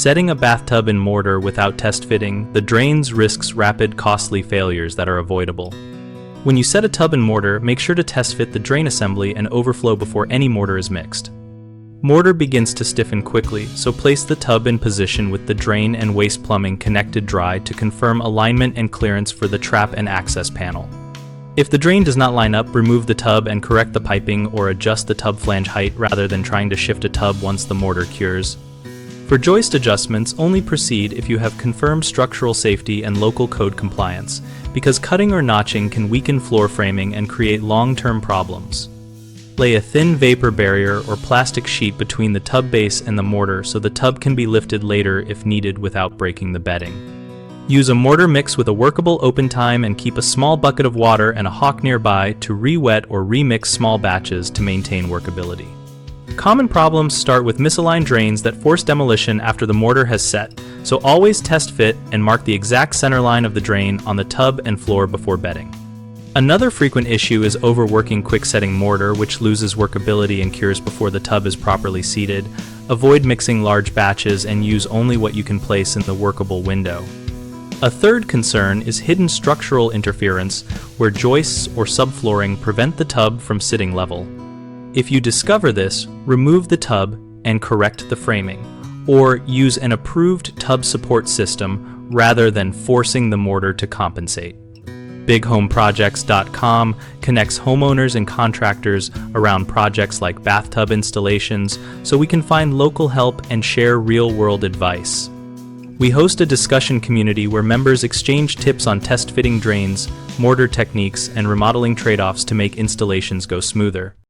Setting a bathtub in mortar without test fitting, the drains risks rapid, costly failures that are avoidable. When you set a tub in mortar, make sure to test fit the drain assembly and overflow before any mortar is mixed. Mortar begins to stiffen quickly, so place the tub in position with the drain and waste plumbing connected dry to confirm alignment and clearance for the trap and access panel. If the drain does not line up, remove the tub and correct the piping or adjust the tub flange height rather than trying to shift a tub once the mortar cures. For joist adjustments, only proceed if you have confirmed structural safety and local code compliance, because cutting or notching can weaken floor framing and create long-term problems. Lay a thin vapor barrier or plastic sheet between the tub base and the mortar so the tub can be lifted later if needed without breaking the bedding. Use a mortar mix with a workable open time and keep a small bucket of water and a hawk nearby to re-wet or remix small batches to maintain workability. Common problems start with misaligned drains that force demolition after the mortar has set, so always test fit and mark the exact center line of the drain on the tub and floor before bedding. Another frequent issue is overworking quick-setting mortar, which loses workability and cures before the tub is properly seated. Avoid mixing large batches and use only what you can place in the workable window. A third concern is hidden structural interference, where joists or subflooring prevent the tub from sitting level. If you discover this, remove the tub and correct the framing, or use an approved tub support system rather than forcing the mortar to compensate. BigHomeProjects.com connects homeowners and contractors around projects like bathtub installations so we can find local help and share real-world advice. We host a discussion community where members exchange tips on test fitting drains, mortar techniques, and remodeling trade-offs to make installations go smoother.